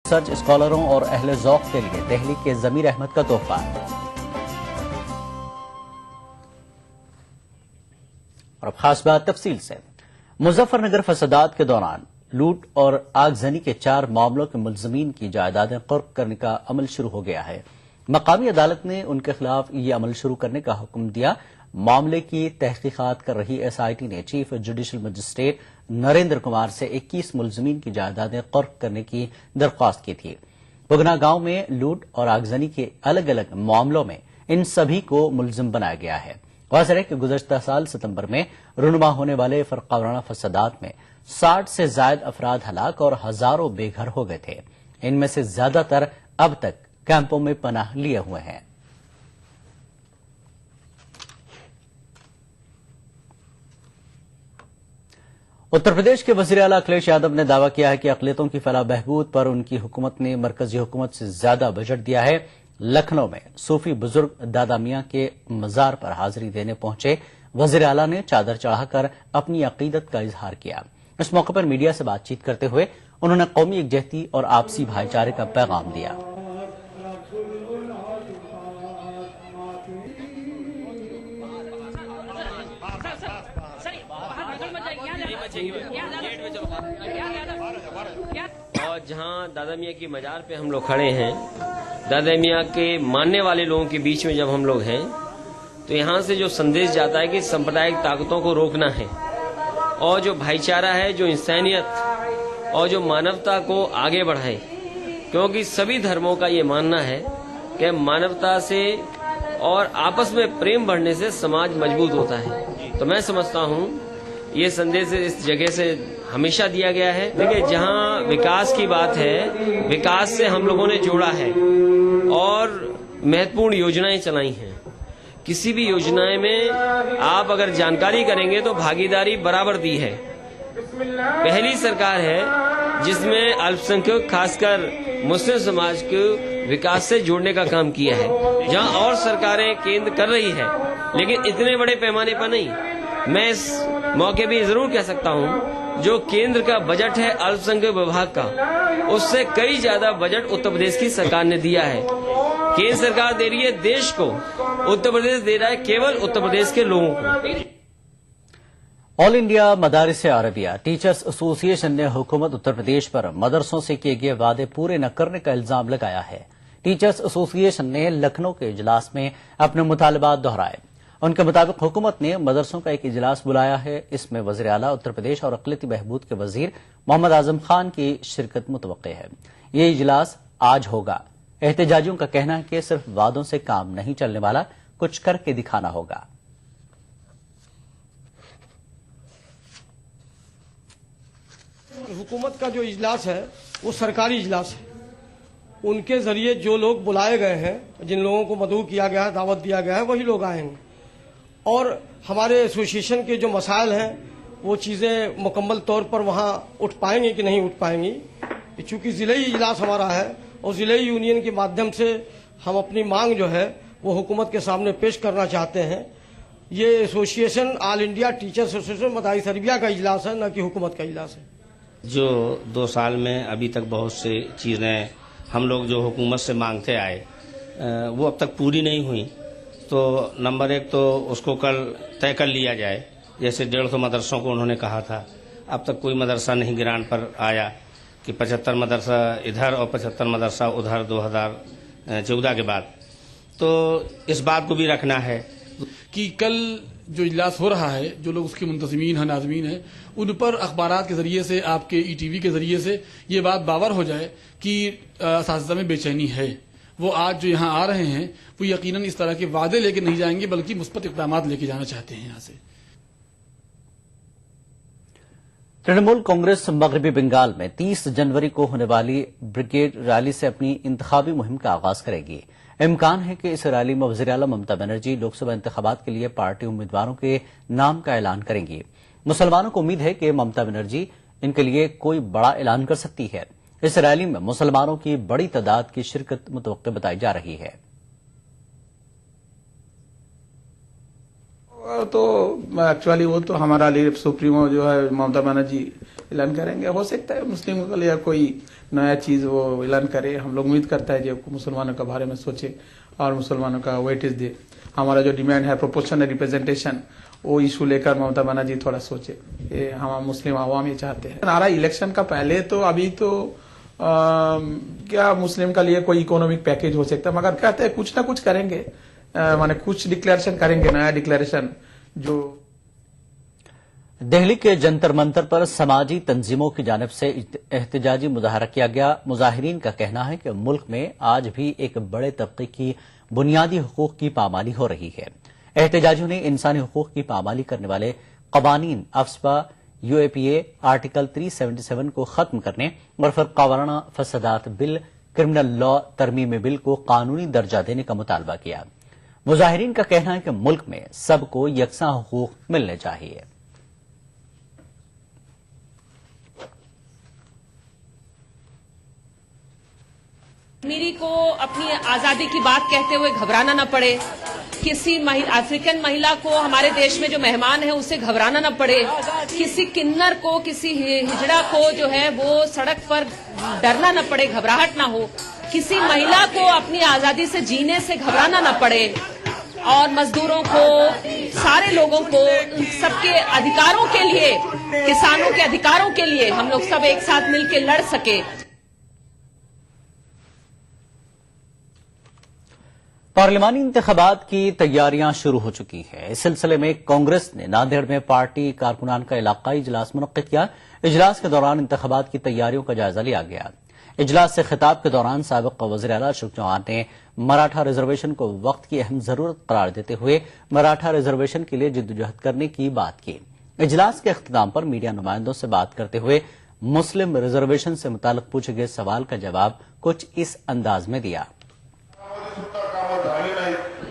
Search اسکالروں اور اہل ذوق کے لیے دہلی کے ضمیر احمد کا تحفہ۔ اور اب خاص بات تفصیل سے۔ مظفر نگر فسادات کے دوران لوٹ اور آگزنی کے 4 معاملوں کے ملزمین کی جائیدادیں قرق کرنے کا عمل شروع ہو گیا ہے۔ مقامی عدالت نے ان کے خلاف یہ عمل شروع کرنے کا حکم دیا۔ معاملے کی تحقیقات کر رہی ایس آئی ٹی نے chief judicial magistrate Narendra Kumar سے 21 ملزمین کی جائیدادیں قرق کرنے کی درخواست کی تھی۔ بگنا گاؤں میں لوٹ اور آگزنی کے الگ الگ معاملوں میں ان سبھی کو ملزم بنایا گیا ہے۔ واضح ہے کہ گزشتہ سال ستمبر میں رونما ہونے والے فرقہ وارانہ فسادات میں 60 سے زائد افراد ہلاک اور ہزاروں بے گھر ہو گئے تھے۔ ان میں سے زیادہ تر اب تک کیمپوں میں پناہ لیے ہوئے ہیں۔ اتر پردیش کے وزیر اعلیٰ اکھلیش یادو نے دعویٰ کیا ہے کہ اقلیتوں کی فلاح بہبود پر ان کی حکومت نے مرکزی حکومت سے زیادہ بجٹ دیا ہے۔ لکھنؤ میں صوفی بزرگ دادا میاں کے مزار پر حاضری دینے پہنچے وزیر اعلیٰ نے چادر چڑھا کر اپنی عقیدت کا اظہار کیا۔ اس موقع پر میڈیا سے بات چیت کرتے ہوئے انہوں نے قومی یکجہتی اور آپسی بھائی چارے کا پیغام دیا۔ اور جہاں دادا میاں کی مزار پہ ہم لوگ کھڑے ہیں، دادا میاں کے ماننے والے لوگوں کے بیچ میں جب ہم لوگ ہیں تو یہاں سے جو سندیش جاتا ہے کہ سمپردائک طاقتوں کو روکنا ہے اور جو بھائی چارہ ہے، جو انسانیت اور جو مانوتا کو آگے بڑھائے، کیونکہ سبھی دھرموں کا یہ ماننا ہے کہ مانوتا سے اور آپس میں پریم بڑھنے سے سماج مضبوط ہوتا ہے۔ تو میں سمجھتا ہوں یہ سندیش اس جگہ سے ہمیشہ دیا گیا ہے۔ دیکھیں، جہاں وکاس کی بات ہے، وکاس سے ہم لوگوں نے جوڑا ہے اور مہتوپورن یوجنائیں چلائی ہیں۔ کسی بھی یوجنا میں آپ اگر جانکاری کریں گے تو بھاگیداری برابر دی ہے۔ پہلی سرکار ہے جس میں الپ سنکھیک خاص کر مسلم سماج کو وکاس سے جوڑنے کا کام کیا ہے، جہاں اور سرکاریں کیندر کر رہی ہے لیکن اتنے بڑے پیمانے پر نہیں۔ میں اس موقع بھی ضرور کہہ سکتا ہوں جو کیندر کا بجٹ ہے الپ سنکھیک وبھاگ کا، اس سے کئی زیادہ بجٹ اتر پردیش کی سرکار نے دیا ہے۔ کیندر سرکار دے رہی ہے دیش کو، اتر پردیش دے رہا ہے کیول اتر پردیش کے لوگوں کو۔ آل انڈیا مدارس عربیہ ٹیچرز ایسوسی ایشن نے حکومت اتر پردیش پر مدرسوں سے کیے گئے وعدے پورے نہ کرنے کا الزام لگایا ہے۔ ٹیچرز ایسوسی ایشن نے لکھنؤ کے اجلاس میں اپنے مطالبات دہرائے۔ ان کے مطابق حکومت نے مدرسوں کا ایک اجلاس بلایا ہے۔ اس میں وزیر اعلیٰ اتر پردیش اور اقلیتی بہبود کے وزیر محمد اعظم خان کی شرکت متوقع ہے۔ یہ اجلاس آج ہوگا۔ احتجاجیوں کا کہنا ہے کہ صرف وعدوں سے کام نہیں چلنے والا، کچھ کر کے دکھانا ہوگا۔ حکومت کا جو اجلاس ہے وہ سرکاری اجلاس ہے۔ ان کے ذریعے جو لوگ بلائے گئے ہیں، جن لوگوں کو مدعو کیا گیا ہے، دعوت دیا گیا ہے، وہی لوگ آئیں گے اور ہمارے ایسوسی ایشن کے جو مسائل ہیں وہ چیزیں مکمل طور پر وہاں اٹھ پائیں گی کہ نہیں اٹھ پائیں گی۔ چونکہ ضلعی اجلاس ہمارا ہے اور ضلعی یونین کے مادھیم سے ہم اپنی مانگ جو ہے وہ حکومت کے سامنے پیش کرنا چاہتے ہیں۔ یہ ایسوسی ایشن آل انڈیا ٹیچرز ایسوسی مدارس عربیہ کا اجلاس ہے، نہ کہ حکومت کا اجلاس ہے۔ جو 2 سال میں ابھی تک بہت سی چیزیں ہم لوگ جو حکومت سے مانگتے آئے وہ اب تک پوری نہیں ہوئی، تو نمبر 1 تو اس کو کل طے کر لیا جائے۔ جیسے 150 مدرسوں کو انہوں نے کہا تھا، اب تک کوئی مدرسہ نہیں گرانٹ پر آیا کہ 75 مدرسہ ادھر اور 75 مدرسہ ادھر 2014 کے بعد، تو اس بات کو بھی رکھنا ہے کہ کل جو اجلاس ہو رہا ہے، جو لوگ اس کے منتظمین ہیں، ناظمین ہیں، ان پر اخبارات کے ذریعے سے، آپ کے ای ٹی وی کے ذریعے سے یہ بات باور ہو جائے کہ اساتذہ میں بے چینی ہے۔ وہ آج جو یہاں آ رہے ہیں وہ یقیناً اس طرح کے وعدے لے کے نہیں جائیں گے بلکہ مثبت اقدامات لے کے جانا چاہتے ہیں یہاں سے۔ ترنمول کانگریس مغربی بنگال میں 30 جنوری کو ہونے والی بریگیڈ ریلی سے اپنی انتخابی مہم کا آغاز کرے گی۔ امکان ہے کہ اس ریلی میں وزیر اعلیٰ ممتا بنرجی لوک سبھا انتخابات کے لیے پارٹی امیدواروں کے نام کا اعلان کریں گی۔ مسلمانوں کو امید ہے کہ ممتا بنرجی ان کے لیے کوئی بڑا اعلان کر سکتی ہے۔ اس ریلی میں مسلمانوں کی بڑی تعداد کی شرکت متوقع بتائی جا رہی ہے۔ تو ایکچولی وہ تو ہمارا لیڈر سپریمو جو ہے ممتا بنرجی اعلان کریں گے. ہو سکتا ہے مسلموں کے لیے کوئی نیا چیز وہ اعلان کرے. ہم لوگ امید کرتا ہے کہ مسلمانوں کے بارے میں سوچے اور مسلمانوں کا ویٹیج دے. ہمارا جو ڈیمانڈ ہے پروپورشنل ریپرزنٹیشن, وہ ایشو لے کر ممتا بنرجی تھوڑا سوچے. یہ ہم مسلم عوام یہ چاہتے ہیں. نعرہ الیکشن کا پہلے تو ابھی تو کیا مسلم کا لیے کوئی اکنامک پیکیج ہو سکتا ہے, مگر کہتے ہیں کچھ نہ کچھ کریں گے, مانے کچھ ڈکلیریشن کریں گے, نیا ڈکلیریشن. جو دہلی کے جنتر منتر پر سماجی تنظیموں کی جانب سے احتجاجی مظاہرہ کیا گیا. مظاہرین کا کہنا ہے کہ ملک میں آج بھی ایک بڑے طبقے کی بنیادی حقوق کی پامالی ہو رہی ہے. احتجاجیوں نے انسانی حقوق کی پامالی کرنے والے قوانین افسپا UAPA آرٹیکل 377 کو ختم کرنے اور فرقہ وارانہ فسادات بل کرمنل لا ترمیم بل کو قانونی درجہ دینے کا مطالبہ کیا. مظاہرین کا کہنا ہے کہ ملک میں سب کو یکساں حقوق ملنے چاہیے. کشمیری کو اپنی آزادی کی بات کہتے ہوئے گھبرانا نہ پڑے. کسی افریقن مہیلا کو ہمارے دیش میں جو مہمان ہے اسے گھبرانا نہ پڑے. کسی کنر کو, کسی ہجڑا کو جو ہے وہ سڑک پر ڈرنا نہ پڑے, گھبراہٹ نہ ہو. کسی مہیلا کو اپنی آزادی سے جینے سے گھبرانا نہ پڑے. اور مزدوروں کو, سارے لوگوں کو سب کے ادھیکاروں کے لیے, کسانوں کے ادھیکاروں کے لیے ہم لوگ سب ایک ساتھ مل کے لڑ سکے. پارلیمانی انتخابات کی تیاریاں شروع ہو چکی ہیں. اس سلسلے میں کانگریس نے ناندیڑ میں پارٹی کارکنان کا علاقائی اجلاس منعقد کیا. اجلاس کے دوران انتخابات کی تیاریوں کا جائزہ لیا گیا. اجلاس سے خطاب کے دوران سابق وزیر اعلی اشوک چوہان نے مراٹھا ریزرویشن کو وقت کی اہم ضرورت قرار دیتے ہوئے مراٹھا ریزرویشن کے لیے جدوجہد کرنے کی بات کی. اجلاس کے اختتام پر میڈیا نمائندوں سے بات کرتے ہوئے مسلم ریزرویشن سے متعلق پوچھے گئے سوال کا جواب کچھ اس انداز میں دیا.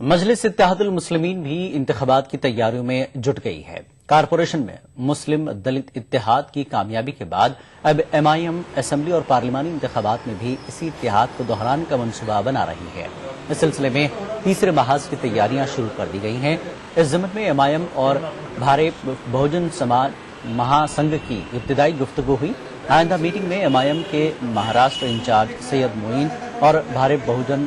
مجلس اتحاد المسلمین بھی انتخابات کی تیاریوں میں جٹ گئی ہے. کارپوریشن میں مسلم دلت اتحاد کی کامیابی کے بعد اب MIM اسمبلی اور پارلیمانی انتخابات میں بھی اسی اتحاد کو دہرانے کا منصوبہ بنا رہی ہے. اس سلسلے میں تیسرے محاذ کی تیاریاں شروع کر دی گئی ہیں. اس ضمن میں MIM اور بھارت بہوجن سماج مہا سنگھ کی ابتدائی گفتگو ہوئی. آئندہ میٹنگ میں MIM کے مہاراشٹر انچارج سید معین اور Bharat Bahujan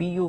PU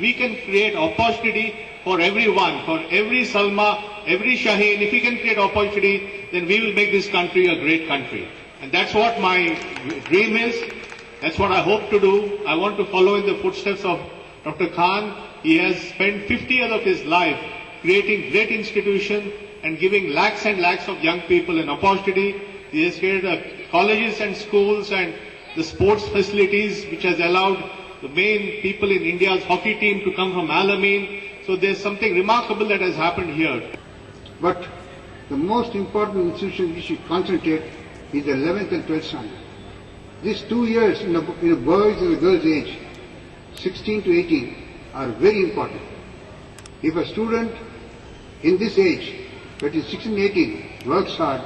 We can create opportunity for everyone, for every Salma, every Shaheen. If we can create opportunity, then we will make this country a great country. And that's what my dream is. That's what I hope to do. I want to follow in the footsteps of Dr. Khan. He has spent 50 years of his life creating great institutions and giving lakhs and lakhs of young people an opportunity. He has created colleges and schools and the sports facilities which has allowed the main people in India's hockey team to come from Al Amin. So there's something remarkable that has happened here. But the most important institution we should concentrate is the 11th and 12th standard. These 2 years in a boys and a girls age, 16 to 18, are very important. If a student in this age, that is 16 to 18, works hard,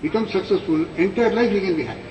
becomes successful, entire life he can be happy.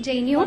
JNU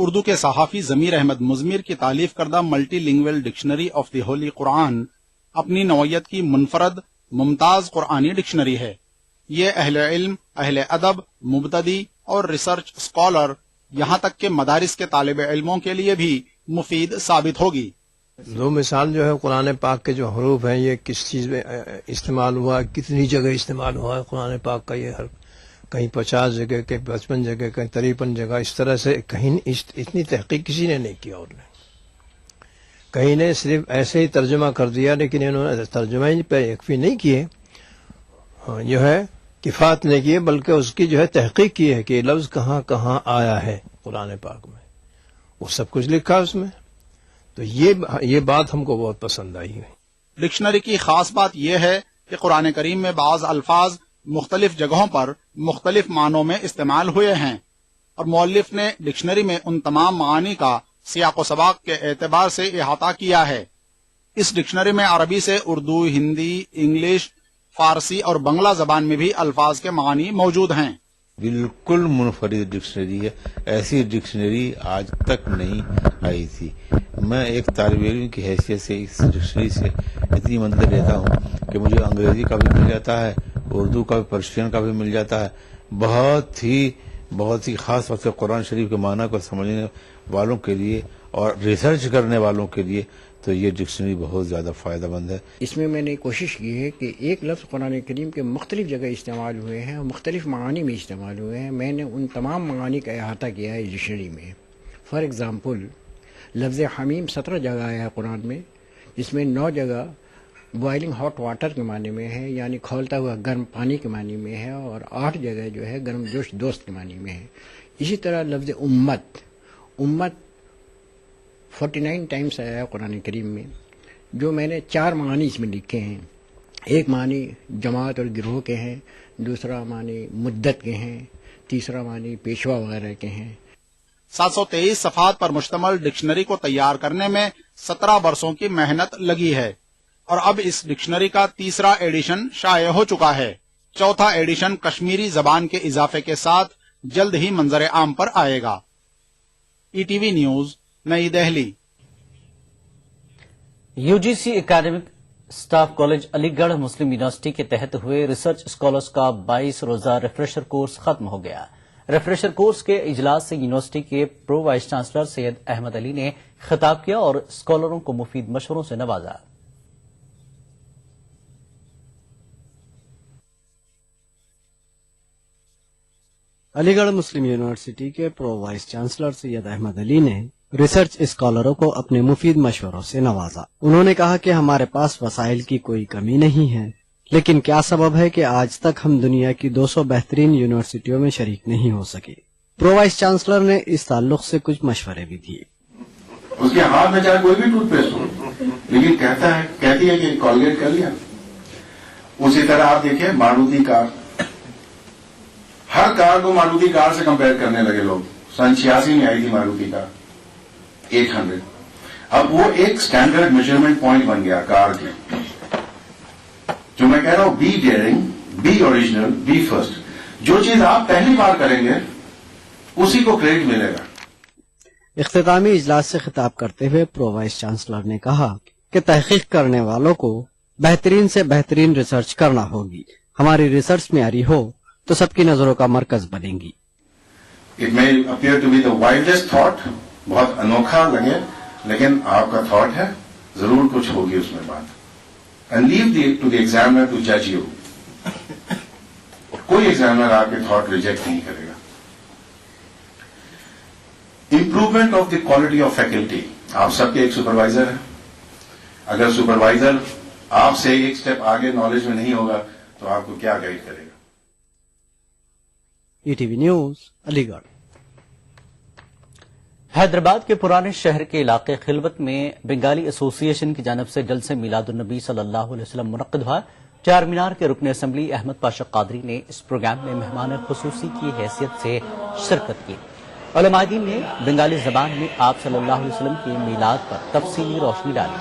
Urdu کے صحافی ضمیر احمد مزمر کی تالیف کردہ multilingual dictionary of the holy Quran اپنی نوعیت کی منفرد ممتاز قرآنی ڈکشنری ہے۔ یہ اہل علم، اہل ادب، مبتدی اور ریسرچ اسکالر یہاں تک کہ مدارس کے طالب علموں کے لیے بھی مفید ثابت ہوگی۔ دو مثال جو ہے قرآن پاک کے جو حروف ہیں یہ کس چیز میں استعمال ہوا، کتنی جگہ استعمال ہوا ہے قرآن پاک کا یہ حرف، کہیں 50 جگہ، کہیں 55 جگہ، کہیں 53 جگہ، اس طرح سے کہیں اتنی تحقیق کسی نے نہیں کیا، اور نے کہیں نے صرف ایسے ہی ترجمہ کر دیا، لیکن انہوں نے ترجمہ ہی پہ یکفی نہیں کیے، جو ہے کفایت نہیں کیے، بلکہ اس کی جو ہے تحقیق کی ہے کہ یہ لفظ کہاں کہاں آیا ہے قرآن پاک میں، وہ سب کچھ لکھا اس میں۔ تو یہ بات ہم کو بہت پسند آئی ہے۔ ڈکشنری کی خاص بات یہ ہے کہ قرآن کریم میں بعض الفاظ مختلف جگہوں پر مختلف معنوں میں استعمال ہوئے ہیں، اور مؤلف نے ڈکشنری میں ان تمام معانی کا سیاق و سباق کے اعتبار سے احاطہ کیا ہے۔ اس ڈکشنری میں عربی سے اردو، ہندی، انگلش، فارسی اور بنگلہ زبان میں بھی الفاظ کے معانی موجود ہیں۔ بالکل منفرد ڈکشنری ہے، ایسی ڈکشنری آج تک نہیں آئی تھی۔ میں ایک طالب علم کی حیثیت سے اس ڈکشنری سے اتنی مدد لیتا ہوں کہ مجھے انگریزی کا بھی مل جاتا ہے، اردو کا بھی، پرشین کا بھی مل جاتا ہے۔ بہت ہی خاص طور سے قرآن شریف کے معنی کو سمجھنے والوں کے لیے اور ریسرچ کرنے والوں کے لیے تو یہ ڈکشنری بہت زیادہ فائدہ مند ہے۔ اس میں میں نے کوشش کی ہے کہ ایک لفظ قرآن کریم کے مختلف جگہ استعمال ہوئے ہیں اور مختلف معانی میں استعمال ہوئے ہیں، میں نے ان تمام معانی کا احاطہ کیا ہے اس ڈکشنری میں۔ فار ایگزامپل لفظ حمیم 17 جگہ آیا ہے قرآن میں، جس میں 9 جگہ بوائلنگ ہاٹ واٹر کے معنی میں ہے، یعنی کھولتا ہوا گرم پانی کے معنی میں ہے، اور 8 جگہ جو ہے گرم جوش دوست کے معنی میں ہے۔ اسی طرح لفظ امت 49 ٹائمز آیا ہے قرآن کریم میں، جو میں نے 4 معانی اس میں لکھے ہیں۔ ایک معنی جماعت اور گروہ کے ہیں، دوسرا معنی مدت کے ہیں، تیسرا معنی پیشوا وغیرہ کے ہیں۔ 723 صفحات پر مشتمل ڈکشنری کو تیار کرنے میں 17 برسوں کی محنت لگی ہے، اور اب اس ڈکشنری کا تیسرا ایڈیشن شائع ہو چکا ہے۔ چوتھا ایڈیشن کشمیری زبان کے اضافے کے ساتھ جلد ہی منظر عام پر آئے گا۔ ETV نیوز، نئی Delhi. UGC academic staff college Aligarh Muslim university کے تحت ہوئے ریسرچ اسکالرس کا 22 روزہ ریفریشر کورس ختم ہو گیا۔ ریفریشر کورس کے اجلاس سے یونیورسٹی کے پرو وائس چانسلر سید احمد علی نے خطاب کیا اور اسکالروں کو مفید مشوروں سے نوازا۔ علی گڑھ مسلم یونیورسٹی کے پرو وائس چانسلر سید احمد علی نے ریسرچ اسکالروں کو اپنے مفید مشوروں سے نوازا۔ انہوں نے کہا کہ ہمارے پاس وسائل کی کوئی کمی نہیں ہے، لیکن کیا سبب ہے کہ آج تک ہم دنیا کی 200 بہترین یونیورسٹیوں میں شریک نہیں ہو سکے۔ پرو وائس چانسلر نے اس تعلق سے کچھ مشورے بھی دیے۔ اس کے ہاتھ میں چاہے کوئی بھی ٹوتھ پیسٹ ہو، لیکن کہتی ہے کہ کولگیٹ کر لیا۔ اسی طرح آپ دیکھیں ماروتی کار، ہر کار کو ماروتی کار سے کمپیئر کرنے لگے لوگ۔ سن 86 میں آئی تھی ماروتی کار 800، اب وہ ایک سٹینڈرڈ میجرمنٹ پوائنٹ بن گیا کار کے۔ جو میں کہہ رہا ہوں، be daring, be original, be first. جو چیز آپ پہلی بار کریں گے اسی کو کریڈٹ ملے گا۔ اختتامی اجلاس سے خطاب کرتے ہوئے پرو وائس چانسلر نے کہا کہ تحقیق کرنے والوں کو بہترین سے بہترین ریسرچ کرنا ہوگی۔ ہماری ریسرچ معیاری ہو تو سب کی نظروں کا مرکز بنے گی۔ It may appear to be the wildest thought، بہت انوکھا لگے، لیکن آپ کا تھاٹ ہے، ضرور کچھ ہوگی اس میں بات۔ And leave to the examiner to judge you۔ کوئی ایگزامنر آپ کے تھاٹ ریجیکٹ نہیں کرے گا۔ Improvement of the quality of faculty, آپ سب کے ایک سپروائزر ہیں، اگر سپروائزر آپ سے ایک سٹیپ آگے نالج میں نہیں ہوگا تو آپ کو کیا گائیڈ کرے گا۔ ETV نیوز، علی گڑھ۔ حیدرآباد کے پرانے شہر کے علاقے خلوت میں بنگالی ایسوسی ایشن کی جانب سے جلسہ میلاد النبی صلی اللہ علیہ وسلم منعقد ہوا۔ چار مینار کے رکن اسمبلی احمد پاشا قادری نے اس پروگرام میں مہمان خصوصی کی حیثیت سے شرکت کی۔ علماء دین نے بنگالی زبان میں آپ صلی اللہ علیہ وسلم کی میلاد پر تفصیلی روشنی ڈالی۔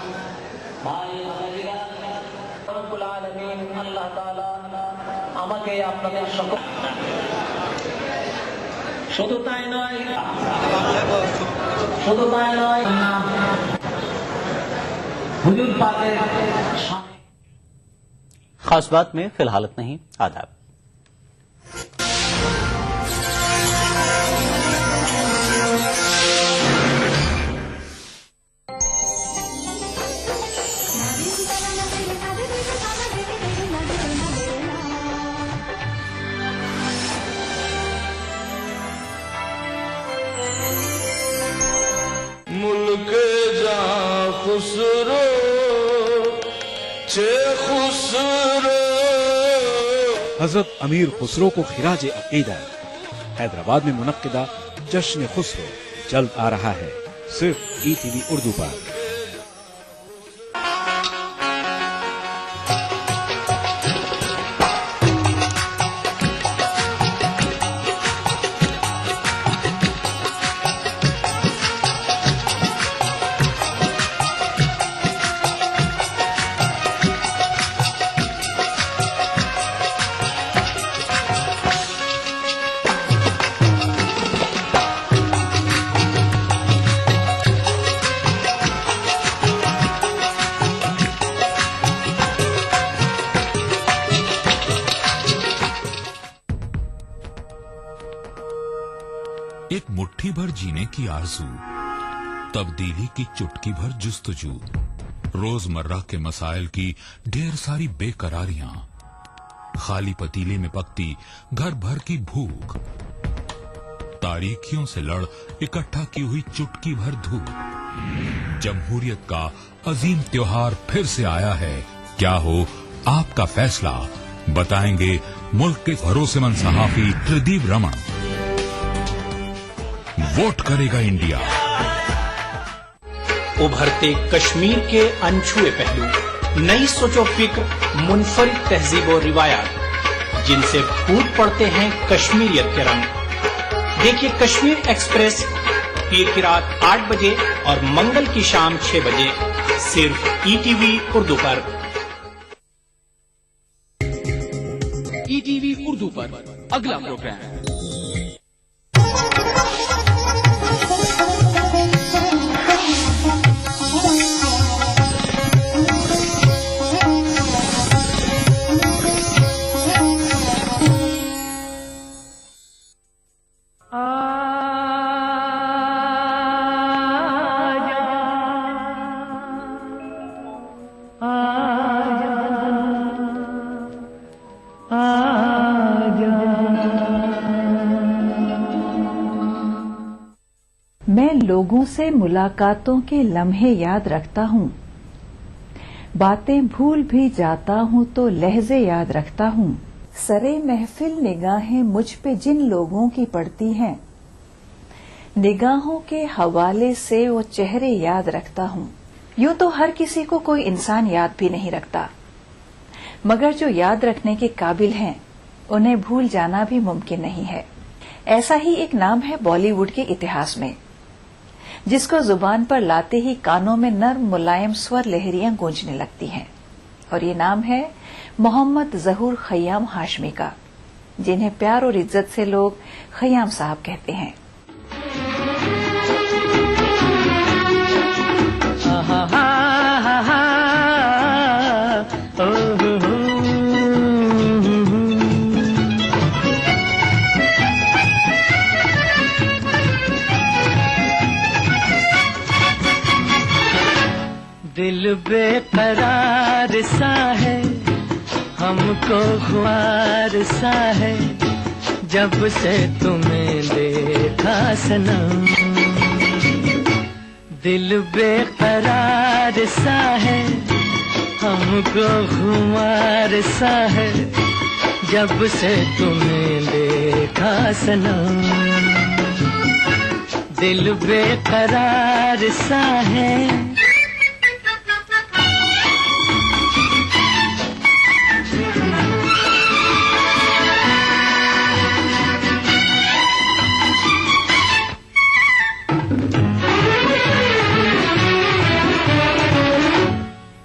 خاص بات میں فی الحال اتنا ہی. آداب. ملک جاں خسرو چھ خسرو. حضرت امیر خسرو کو خراج عقیدت. حیدرآباد میں منعقدہ جشن خسرو جلد آ رہا ہے صرف ETV اردو پر. ایک مٹھی بھر جینے کی آرزو، تبدیلی کی چٹکی بھر جستجو، روزمرہ کے مسائل کی ڈھیر ساری بے قراریاں، خالی پتیلے میں پکتی گھر بھر کی بھوک، تاریکیوں سے لڑ اکٹھا کی ہوئی چٹکی بھر دھوپ. جمہوریت کا عظیم تیوہار پھر سے آیا ہے. کیا ہو آپ کا فیصلہ، بتائیں گے ملک کے بھروسے مند صحافی تردیپ رمن. ووٹ کرے گا انڈیا. ابھرتے کشمیر کے انچھوئے پہلو، نئی سوچ و فکر، منفرد تہذیب و روایات جن سے پھوٹ پڑتے ہیں کشمیریت کے رنگ. دیکھیے کشمیر ایکسپریس پیر کی رات 8 بجے اور منگل کی شام 6 بجے صرف ETV اردو پر. ETV اردو پر اگلا پروگرام میں لوگوں سے ملاقاتوں کے لمحے یاد رکھتا ہوں، باتیں بھول بھی جاتا ہوں تو لہجے یاد رکھتا ہوں. سرے محفل نگاہیں مجھ پہ جن لوگوں کی پڑتی ہیں، نگاہوں کے حوالے سے وہ چہرے یاد رکھتا ہوں. یوں تو ہر کسی کو کوئی انسان یاد بھی نہیں رکھتا، مگر جو یاد رکھنے کے قابل ہیں انہیں بھول جانا بھی ممکن نہیں ہے. ایسا ہی ایک نام ہے بالی ووڈ کے اتہاس میں، جس کو زبان پر لاتے ہی کانوں میں نرم ملائم سور لہریاں گونجنے لگتی ہیں، اور یہ نام ہے محمد ظہور خیام ہاشمی کا، جنہیں پیار اور عزت سے لوگ خیام صاحب کہتے ہیں. دل بے قرار سا ہے، ہم کو خوار سا ہے، جب سے تمہیں دیکھا صنم. دل بے قرار سا ہے، ہم کو خوار سا ہے، جب سے تمہیں دیکھا صنم. دل بے قرار سا ہے.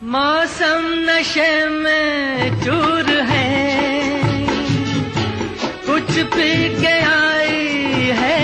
موسم نشے میں چور ہے، کچھ پی کے آئی ہے